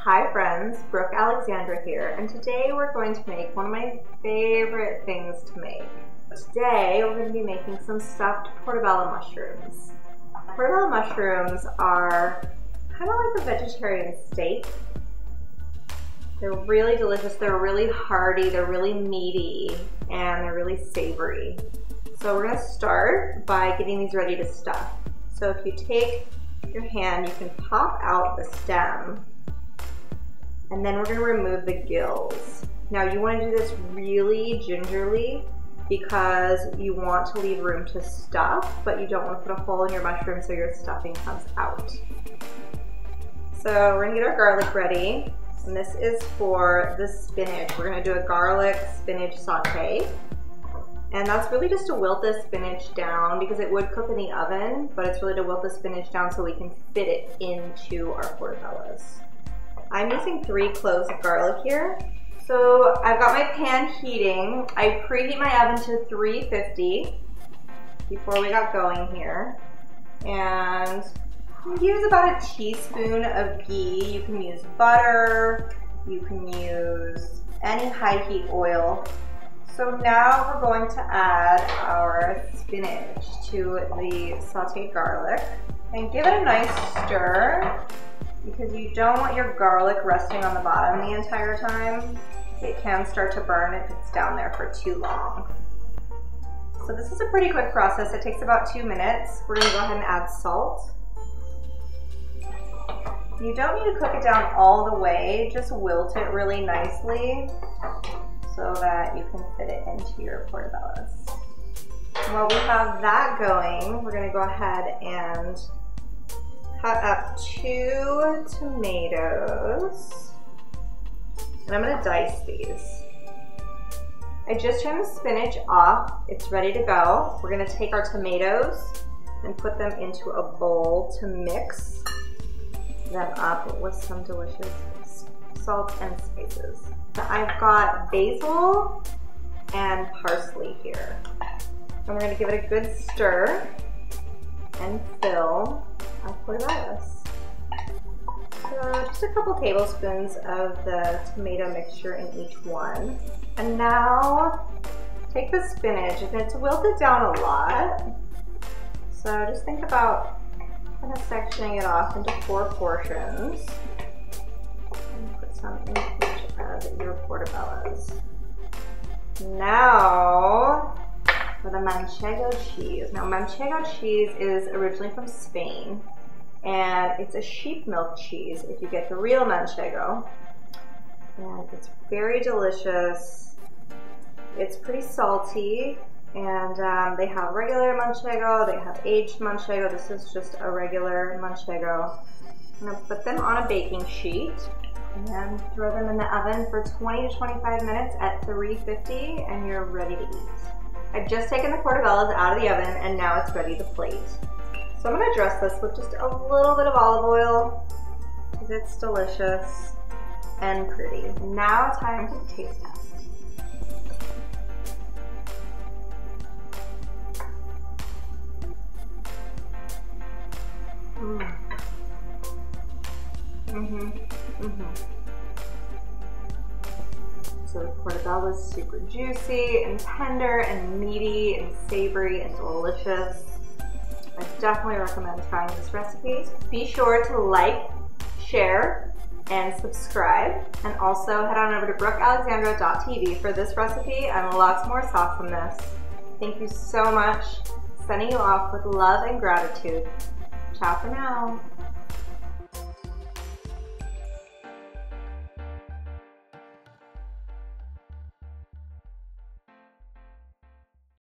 Hi friends, Brooke Alexandra here, and today we're going to make one of my favorite things to make. Today we're going to be making some stuffed portobello mushrooms. Portobello mushrooms are kind of like a vegetarian steak. They're really delicious, they're really hearty, they're really meaty, and they're really savory. So we're going to start by getting these ready to stuff. So if you take your hand, you can pop out the stem, and then we're going to remove the gills. Now you want to do this really gingerly because you want to leave room to stuff, but you don't want to put a hole in your mushroom so your stuffing comes out. So we're going to get our garlic ready, and this is for the spinach. We're going to do a garlic spinach saute. And that's really just to wilt the spinach down because it would cook in the oven, but it's really to wilt the spinach down so we can fit it into our portobellos. I'm using 3 cloves of garlic here. So I've got my pan heating. I preheat my oven to 350 before we got going here. And use about a teaspoon of ghee. You can use butter, you can use any high heat oil. So now we're going to add our spinach to the sauteed garlic and give it a nice stir because you don't want your garlic resting on the bottom the entire time. It can start to burn if it's down there for too long. So this is a pretty quick process. It takes about 2 minutes. We're going to go ahead and add salt. You don't need to cook it down all the way, just wilt it really nicely so that you can fit it into your portobellos. While we have that going, we're gonna go ahead and cut up 2 tomatoes. And I'm gonna dice these. I just turned the spinach off. It's ready to go. We're gonna take our tomatoes and put them into a bowl to mix them up with some delicious salt and spices. I've got basil and parsley here. And we're going to give it a good stir and fill our portobellos. So just a couple tablespoons of the tomato mixture in each one. And now take the spinach, and it's wilted down a lot. So just think about kind of sectioning it off into 4 portions. And put some in of your portobellos. Now for the manchego cheese. Now manchego cheese is originally from Spain, and it's a sheep milk cheese if you get the real manchego, and it's very delicious. It's pretty salty, and they have regular manchego, they have aged manchego. This is just a regular manchego. I'm going to put them on a baking sheet and throw them in the oven for 20 to 25 minutes at 350, and you're ready to eat. I've just taken the portobellos out of the oven, and now it's ready to plate. So I'm going to dress this with just a little bit of olive oil because it's delicious and pretty. Now time to taste test. So the portobello is super juicy and tender and meaty and savory and delicious. I definitely recommend trying this recipe. Be sure to like, share, and subscribe. And also head on over to brookealexandra.tv for this recipe and lots more awesomeness. Thank you so much. Sending you off with love and gratitude. Ciao for now.